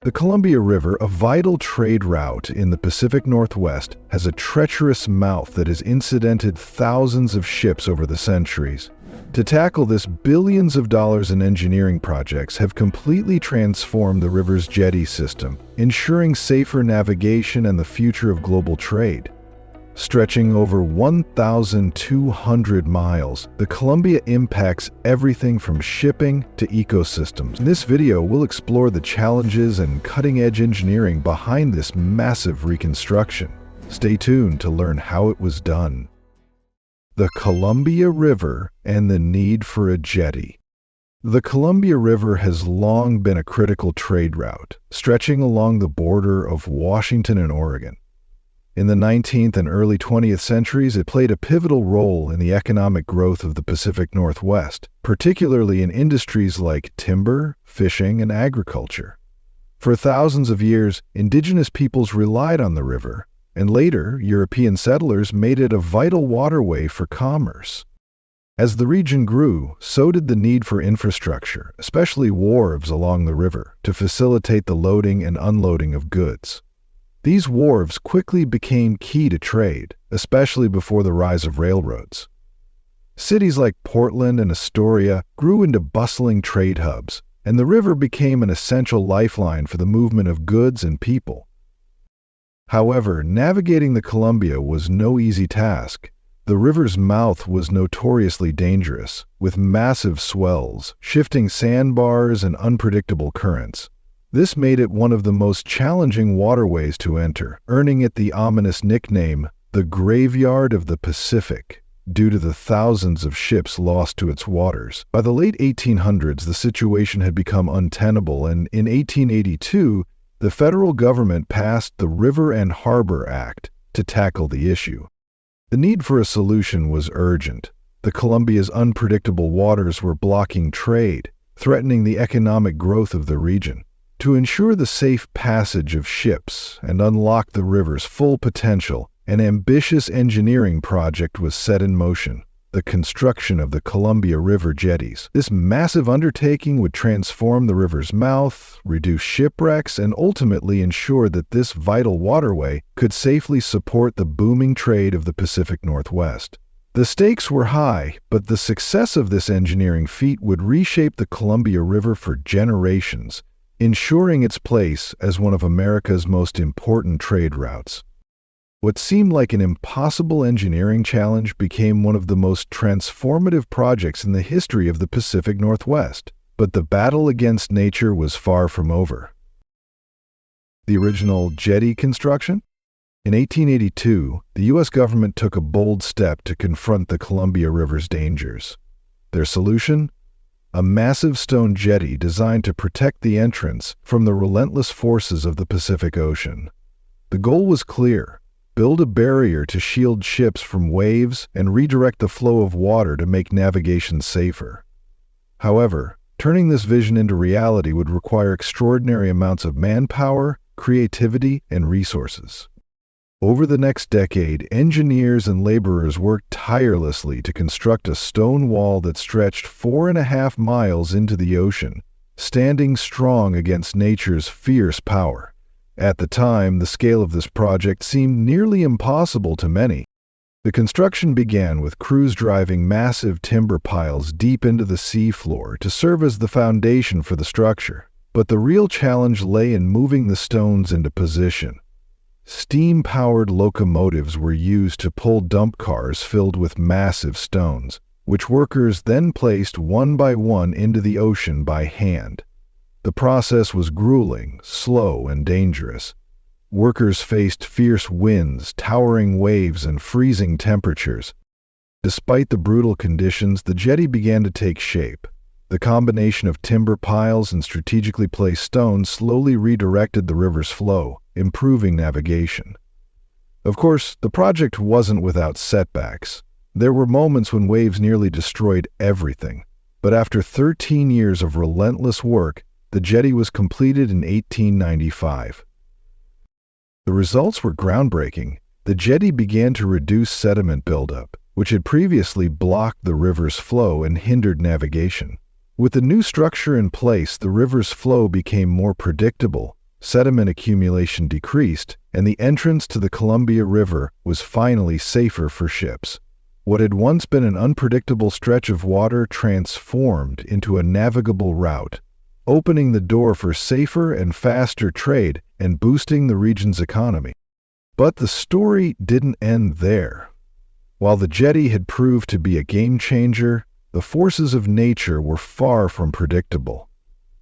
The Columbia River, a vital trade route in the Pacific Northwest, has a treacherous mouth that has incidented thousands of ships over the centuries. To tackle this, billions of dollars in engineering projects have completely transformed the river's jetty system, ensuring safer navigation and the future of global trade. Stretching over 1,200 miles, the Columbia impacts everything from shipping to ecosystems. In this video, we'll explore the challenges and cutting-edge engineering behind this massive reconstruction. Stay tuned to learn how it was done. The Columbia River and the need for a jetty. The Columbia River has long been a critical trade route, stretching along the border of Washington and Oregon. In the 19th and early 20th centuries, it played a pivotal role in the economic growth of the Pacific Northwest, particularly in industries like timber, fishing, and agriculture. For thousands of years, indigenous peoples relied on the river, and later, European settlers made it a vital waterway for commerce. As the region grew, so did the need for infrastructure, especially wharves along the river, to facilitate the loading and unloading of goods. These wharves quickly became key to trade, especially before the rise of railroads. Cities like Portland and Astoria grew into bustling trade hubs, and the river became an essential lifeline for the movement of goods and people. However, navigating the Columbia was no easy task. The river's mouth was notoriously dangerous, with massive swells, shifting sandbars, and unpredictable currents. This made it one of the most challenging waterways to enter, earning it the ominous nickname, the Graveyard of the Pacific, due to the thousands of ships lost to its waters. By the late 1800s, the situation had become untenable, and in 1882, the federal government passed the River and Harbor Act to tackle the issue. The need for a solution was urgent. The Columbia's unpredictable waters were blocking trade, threatening the economic growth of the region. To ensure the safe passage of ships and unlock the river's full potential, an ambitious engineering project was set in motion: the construction of the Columbia River jetties. This massive undertaking would transform the river's mouth, reduce shipwrecks, and ultimately ensure that this vital waterway could safely support the booming trade of the Pacific Northwest. The stakes were high, but the success of this engineering feat would reshape the Columbia River for generations, ensuring its place as one of America's most important trade routes. What seemed like an impossible engineering challenge became one of the most transformative projects in the history of the Pacific Northwest. But the battle against nature was far from over. The original Jetty Construction? In 1882, the U.S. government took a bold step to confront the Columbia River's dangers. Their solution? A massive stone jetty designed to protect the entrance from the relentless forces of the Pacific Ocean. The goal was clear: build a barrier to shield ships from waves and redirect the flow of water to make navigation safer. However, turning this vision into reality would require extraordinary amounts of manpower, creativity, and resources. Over the next decade, engineers and laborers worked tirelessly to construct a stone wall that stretched 4.5 miles into the ocean, standing strong against nature's fierce power. At the time, the scale of this project seemed nearly impossible to many. The construction began with crews driving massive timber piles deep into the seafloor to serve as the foundation for the structure. But the real challenge lay in moving the stones into position. Steam-powered locomotives were used to pull dump cars filled with massive stones, which workers then placed one by one into the ocean by hand. The process was grueling, slow, and dangerous. Workers faced fierce winds, towering waves, and freezing temperatures. Despite the brutal conditions, the jetty began to take shape. The combination of timber piles and strategically placed stones slowly redirected the river's flow, improving navigation. Of course, the project wasn't without setbacks. There were moments when waves nearly destroyed everything. But after 13 years of relentless work, the jetty was completed in 1895. The results were groundbreaking. The jetty began to reduce sediment buildup, which had previously blocked the river's flow and hindered navigation. With the new structure in place, the river's flow became more predictable, sediment accumulation decreased, and the entrance to the Columbia River was finally safer for ships. What had once been an unpredictable stretch of water transformed into a navigable route, opening the door for safer and faster trade and boosting the region's economy. But the story didn't end there. While the jetty had proved to be a game changer, the forces of nature were far from predictable.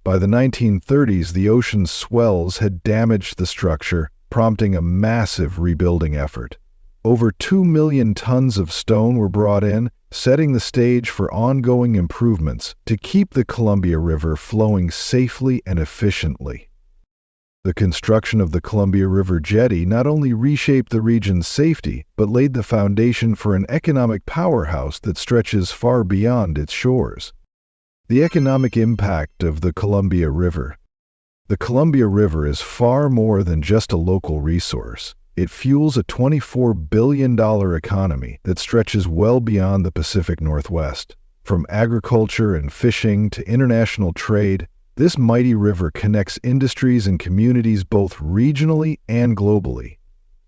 By the 1930s, the ocean's swells had damaged the structure, prompting a massive rebuilding effort. Over 2 million tons of stone were brought in, setting the stage for ongoing improvements to keep the Columbia River flowing safely and efficiently. The construction of the Columbia River Jetty not only reshaped the region's safety, but laid the foundation for an economic powerhouse that stretches far beyond its shores. The economic impact of the Columbia River. The Columbia River is far more than just a local resource. It fuels a $24 billion economy that stretches well beyond the Pacific Northwest. From agriculture and fishing to international trade, this mighty river connects industries and communities both regionally and globally.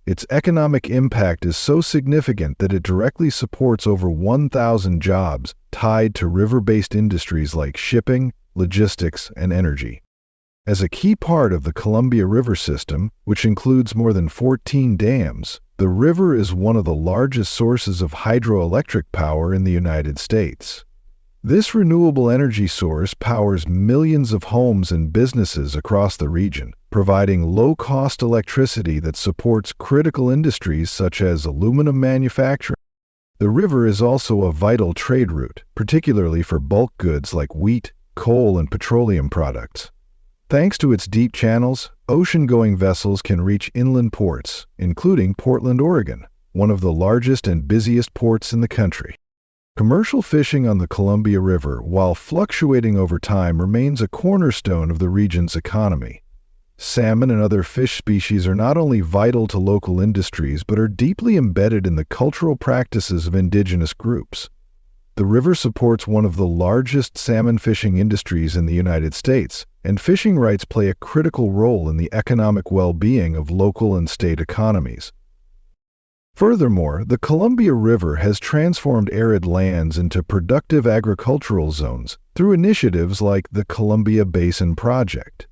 Its economic impact is so significant that it directly supports over 1,000 jobs tied to river-based industries like shipping, logistics, and energy. As a key part of the Columbia River system, which includes more than 14 dams, the river is one of the largest sources of hydroelectric power in the United States. This renewable energy source powers millions of homes and businesses across the region, providing low-cost electricity that supports critical industries such as aluminum manufacturing. The river is also a vital trade route, particularly for bulk goods like wheat, coal, and petroleum products. Thanks to its deep channels, ocean-going vessels can reach inland ports, including Portland, Oregon, one of the largest and busiest ports in the country. Commercial fishing on the Columbia River, while fluctuating over time, remains a cornerstone of the region's economy. Salmon and other fish species are not only vital to local industries, but are deeply embedded in the cultural practices of indigenous groups. The river supports one of the largest salmon fishing industries in the United States, and fishing rights play a critical role in the economic well-being of local and state economies. Furthermore, the Columbia River has transformed arid lands into productive agricultural zones through initiatives like the Columbia Basin Project.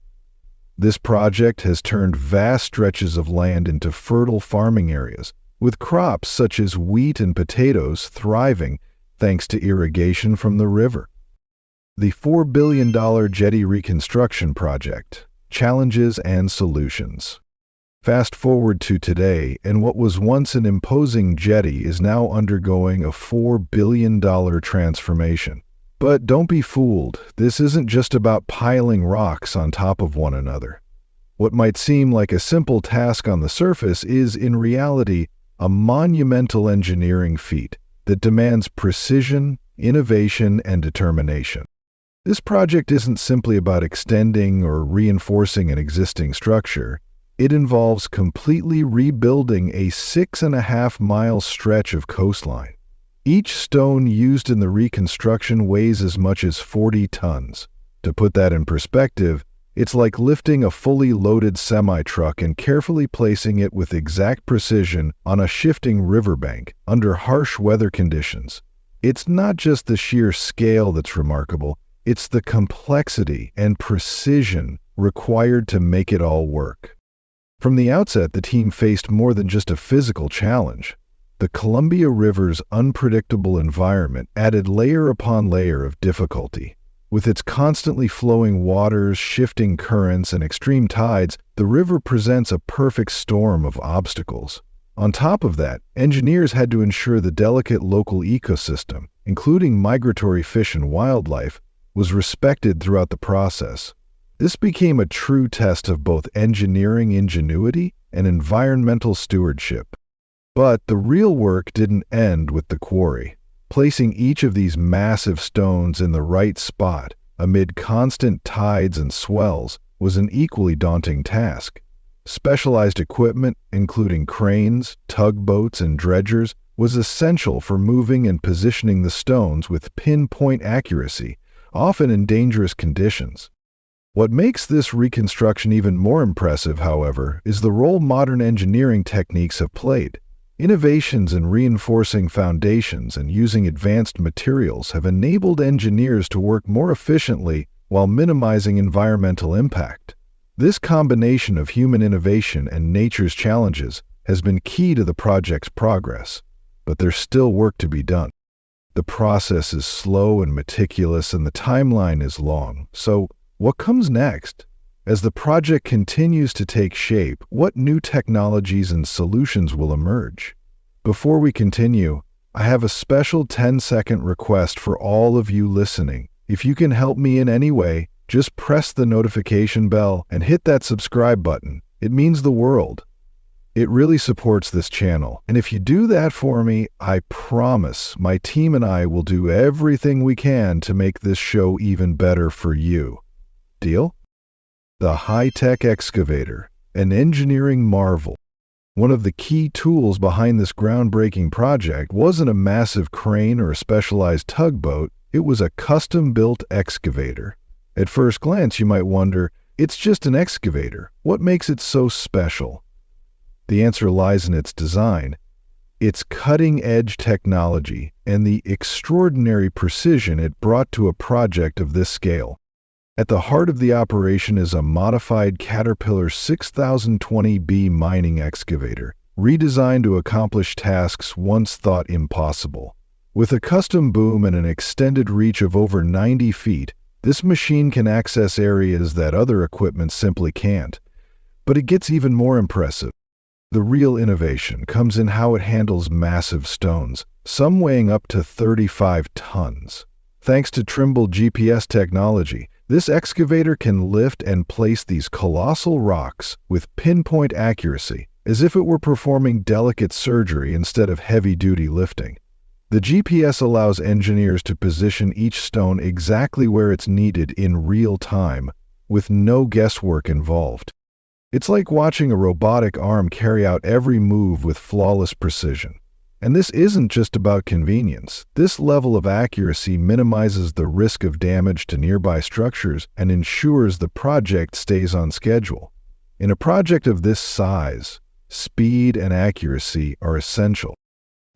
This project has turned vast stretches of land into fertile farming areas, with crops such as wheat and potatoes thriving thanks to irrigation from the river. The $4 billion Jetty Reconstruction Project, Challenges and Solutions. Fast forward to today, and what was once an imposing jetty is now undergoing a $4 billion transformation. But don't be fooled, this isn't just about piling rocks on top of one another. What might seem like a simple task on the surface is, in reality, a monumental engineering feat that demands precision, innovation, and determination. This project isn't simply about extending or reinforcing an existing structure. It involves completely rebuilding a 6.5-mile stretch of coastline. Each stone used in the reconstruction weighs as much as 40 tons. To put that in perspective, it's like lifting a fully loaded semi-truck and carefully placing it with exact precision on a shifting riverbank under harsh weather conditions. It's not just the sheer scale that's remarkable, it's the complexity and precision required to make it all work. From the outset, the team faced more than just a physical challenge. The Columbia River's unpredictable environment added layer upon layer of difficulty. With its constantly flowing waters, shifting currents, and extreme tides, the river presents a perfect storm of obstacles. On top of that, engineers had to ensure the delicate local ecosystem, including migratory fish and wildlife, was respected throughout the process. This became a true test of both engineering ingenuity and environmental stewardship. But the real work didn't end with the quarry. Placing each of these massive stones in the right spot amid constant tides and swells was an equally daunting task. Specialized equipment, including cranes, tugboats, and dredgers, was essential for moving and positioning the stones with pinpoint accuracy, often in dangerous conditions. What makes this reconstruction even more impressive, however, is the role modern engineering techniques have played. Innovations in reinforcing foundations and using advanced materials have enabled engineers to work more efficiently while minimizing environmental impact. This combination of human innovation and nature's challenges has been key to the project's progress, but there's still work to be done. The process is slow and meticulous, and the timeline is long. So, what comes next? As the project continues to take shape, what new technologies and solutions will emerge? Before we continue, I have a special 10-second request for all of you listening. If you can help me in any way, just press the notification bell and hit that subscribe button. It means the world. It really supports this channel, and if you do that for me, I promise my team and I will do everything we can to make this show even better for you. Deal? The high-tech excavator, an engineering marvel. One of the key tools behind this groundbreaking project wasn't a massive crane or a specialized tugboat, it was a custom-built excavator. At first glance, you might wonder, it's just an excavator. What makes it so special? The answer lies in its design, its cutting-edge technology, and the extraordinary precision it brought to a project of this scale. At the heart of the operation is a modified Caterpillar 6020B mining excavator, redesigned to accomplish tasks once thought impossible. With a custom boom and an extended reach of over 90 feet, this machine can access areas that other equipment simply can't. But it gets even more impressive. The real innovation comes in how it handles massive stones, some weighing up to 35 tons. Thanks to Trimble GPS technology, this excavator can lift and place these colossal rocks with pinpoint accuracy, as if it were performing delicate surgery instead of heavy-duty lifting. The GPS allows engineers to position each stone exactly where it's needed in real time, with no guesswork involved. It's like watching a robotic arm carry out every move with flawless precision. And this isn't just about convenience. This level of accuracy minimizes the risk of damage to nearby structures and ensures the project stays on schedule. In a project of this size, speed and accuracy are essential.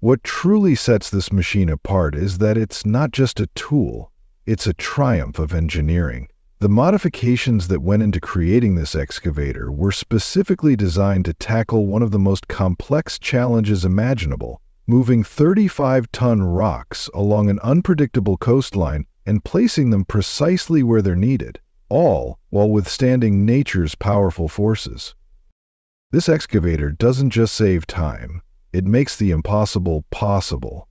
What truly sets this machine apart is that it's not just a tool, it's a triumph of engineering. The modifications that went into creating this excavator were specifically designed to tackle one of the most complex challenges imaginable, moving 35-ton rocks along an unpredictable coastline and placing them precisely where they're needed, all while withstanding nature's powerful forces. This excavator doesn't just save time, it makes the impossible possible.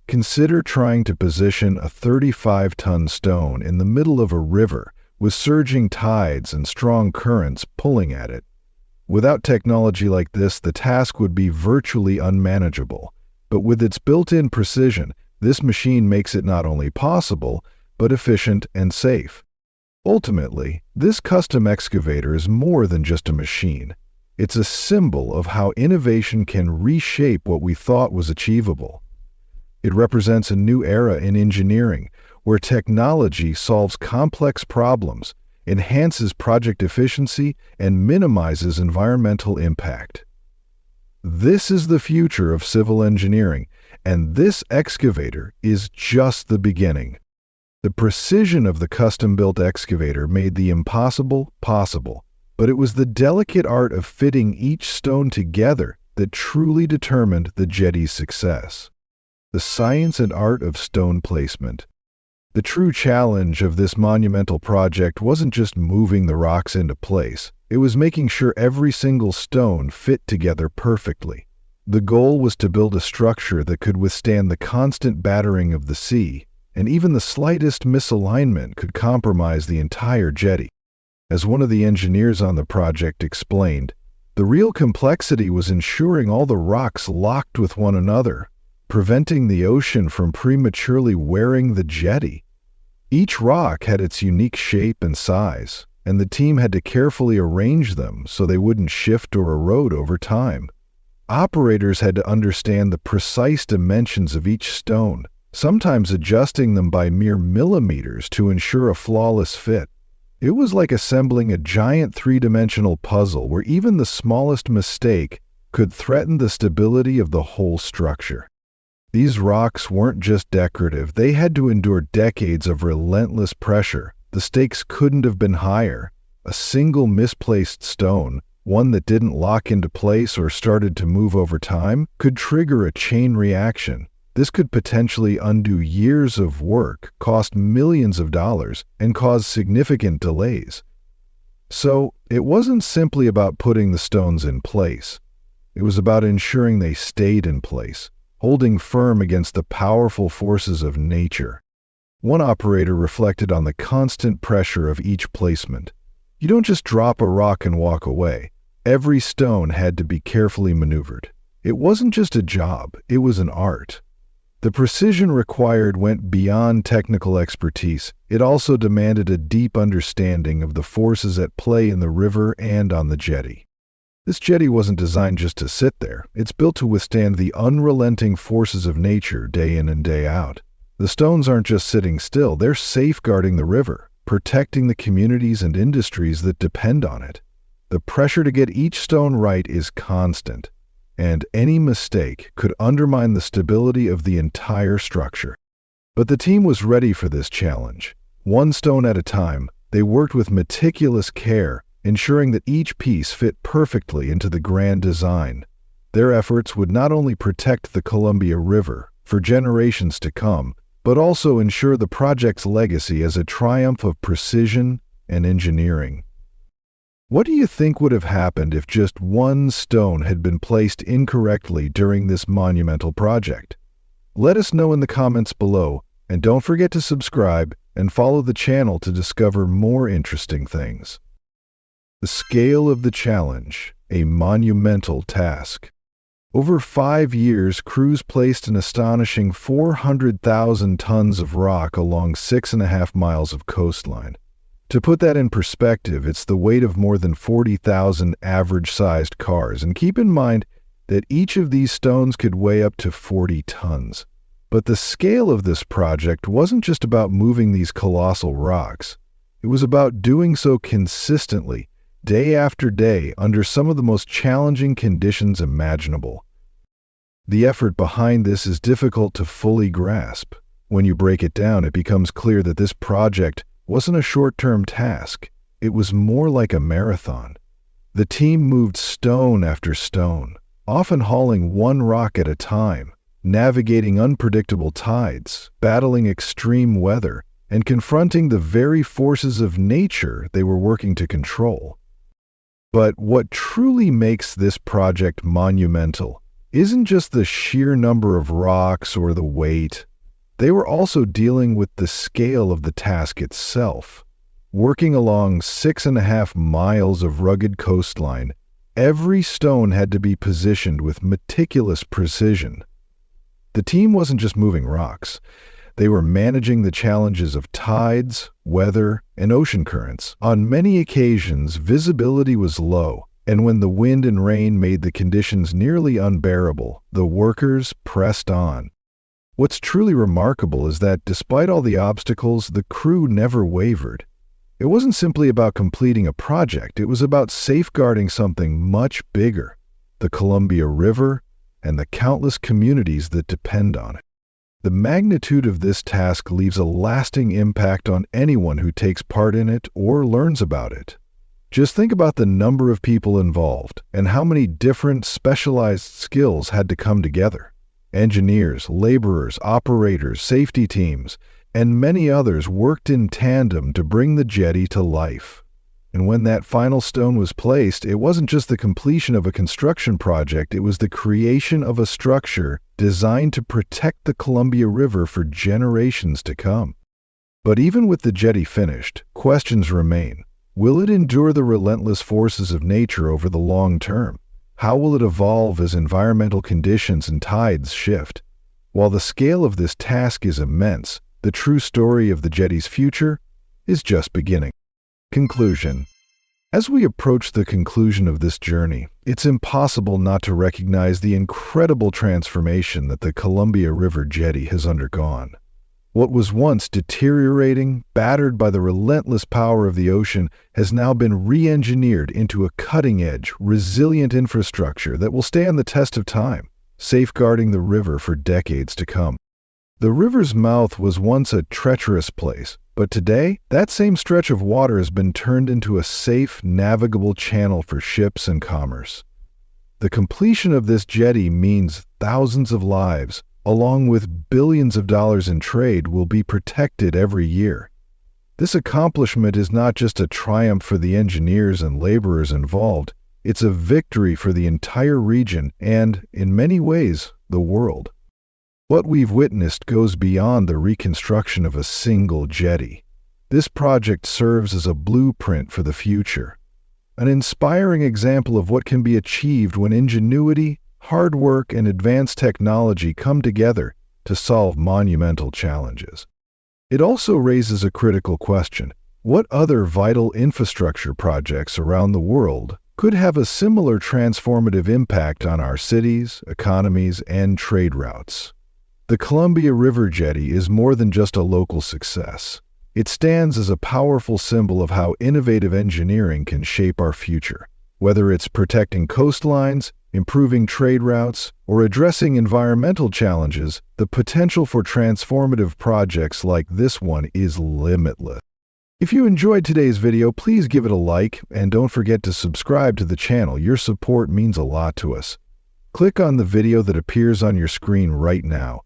Consider trying to position a 35-ton stone in the middle of a river with surging tides and strong currents pulling at it. Without technology like this, the task would be virtually unmanageable. But with its built-in precision, this machine makes it not only possible, but efficient and safe. Ultimately, this custom excavator is more than just a machine. It's a symbol of how innovation can reshape what we thought was achievable. It represents a new era in engineering, where technology solves complex problems, enhances project efficiency, and minimizes environmental impact. This is the future of civil engineering, and this excavator is just the beginning. The precision of the custom-built excavator made the impossible possible, but it was the delicate art of fitting each stone together that truly determined the jetty's success. The science and art of stone placement. The true challenge of this monumental project wasn't just moving the rocks into place. It was making sure every single stone fit together perfectly. The goal was to build a structure that could withstand the constant battering of the sea, and even the slightest misalignment could compromise the entire jetty. As one of the engineers on the project explained, the real complexity was ensuring all the rocks locked with one another, preventing the ocean from prematurely wearing the jetty. Each rock had its unique shape and size, and the team had to carefully arrange them so they wouldn't shift or erode over time. Operators had to understand the precise dimensions of each stone, sometimes adjusting them by mere millimeters to ensure a flawless fit. It was like assembling a giant three-dimensional puzzle where even the smallest mistake could threaten the stability of the whole structure. These rocks weren't just decorative, they had to endure decades of relentless pressure. The stakes couldn't have been higher. A single misplaced stone, one that didn't lock into place or started to move over time, could trigger a chain reaction. This could potentially undo years of work, cost millions of dollars, and cause significant delays. So, it wasn't simply about putting the stones in place. It was about ensuring they stayed in place, holding firm against the powerful forces of nature. One operator reflected on the constant pressure of each placement. You don't just drop a rock and walk away. Every stone had to be carefully maneuvered. It wasn't just a job, it was an art. The precision required went beyond technical expertise. It also demanded a deep understanding of the forces at play in the river and on the jetty. This jetty wasn't designed just to sit there. It's built to withstand the unrelenting forces of nature day in and day out. The stones aren't just sitting still, they're safeguarding the river, protecting the communities and industries that depend on it. The pressure to get each stone right is constant, and any mistake could undermine the stability of the entire structure. But the team was ready for this challenge. One stone at a time, they worked with meticulous care, ensuring that each piece fit perfectly into the grand design. Their efforts would not only protect the Columbia River for generations to come, but also ensure the project's legacy as a triumph of precision and engineering. What do you think would have happened if just one stone had been placed incorrectly during this monumental project? Let us know in the comments below, and don't forget to subscribe and follow the channel to discover more interesting things. The scale of the challenge, a monumental task. Over 5 years, crews placed an astonishing 400,000 tons of rock along 6.5 miles of coastline. To put that in perspective, it's the weight of more than 40,000 average-sized cars, and keep in mind that each of these stones could weigh up to 40 tons. But the scale of this project wasn't just about moving these colossal rocks. It was about doing so consistently, day after day, under some of the most challenging conditions imaginable. The effort behind this is difficult to fully grasp. When you break it down, it becomes clear that this project wasn't a short-term task. It was more like a marathon. The team moved stone after stone, often hauling one rock at a time, navigating unpredictable tides, battling extreme weather, and confronting the very forces of nature they were working to control. But what truly makes this project monumental isn't just the sheer number of rocks or the weight. They were also dealing with the scale of the task itself. Working along 6.5 miles of rugged coastline, every stone had to be positioned with meticulous precision. The team wasn't just moving rocks. They were managing the challenges of tides, weather, and ocean currents. On many occasions, visibility was low, and when the wind and rain made the conditions nearly unbearable, the workers pressed on. What's truly remarkable is that despite all the obstacles, the crew never wavered. It wasn't simply about completing a project, it was about safeguarding something much bigger, the Columbia River and the countless communities that depend on it. The magnitude of this task leaves a lasting impact on anyone who takes part in it or learns about it. Just think about the number of people involved and how many different specialized skills had to come together. Engineers, laborers, operators, safety teams, and many others worked in tandem to bring the jetty to life. And when that final stone was placed, it wasn't just the completion of a construction project, it was the creation of a structure designed to protect the Columbia River for generations to come. But even with the jetty finished, questions remain. Will it endure the relentless forces of nature over the long term? How will it evolve as environmental conditions and tides shift? While the scale of this task is immense, the true story of the jetty's future is just beginning. Conclusion. As we approach the conclusion of this journey, it's impossible not to recognize the incredible transformation that the Columbia River jetty has undergone. What was once deteriorating, battered by the relentless power of the ocean, has now been re-engineered into a cutting-edge, resilient infrastructure that will stand the test of time, safeguarding the river for decades to come. The river's mouth was once a treacherous place, but today, that same stretch of water has been turned into a safe, navigable channel for ships and commerce. The completion of this jetty means thousands of lives, along with billions of dollars in trade, will be protected every year. This accomplishment is not just a triumph for the engineers and laborers involved, it's a victory for the entire region and, in many ways, the world. What we've witnessed goes beyond the reconstruction of a single jetty. This project serves as a blueprint for the future, an inspiring example of what can be achieved when ingenuity, hard work, and advanced technology come together to solve monumental challenges. It also raises a critical question: what other vital infrastructure projects around the world could have a similar transformative impact on our cities, economies, and trade routes? The Columbia River Jetty is more than just a local success. It stands as a powerful symbol of how innovative engineering can shape our future. Whether it's protecting coastlines, improving trade routes, or addressing environmental challenges, the potential for transformative projects like this one is limitless. If you enjoyed today's video, please give it a like, and don't forget to subscribe to the channel. Your support means a lot to us. Click on the video that appears on your screen right now.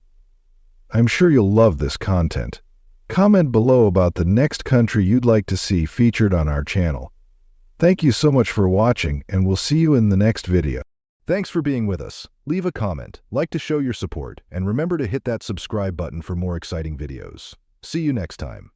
I'm sure you'll love this content. Comment below about the next country you'd like to see featured on our channel. Thank you so much for watching, and we'll see you in the next video. Thanks for being with us. Leave a comment, like to show your support, and remember to hit that subscribe button for more exciting videos. See you next time.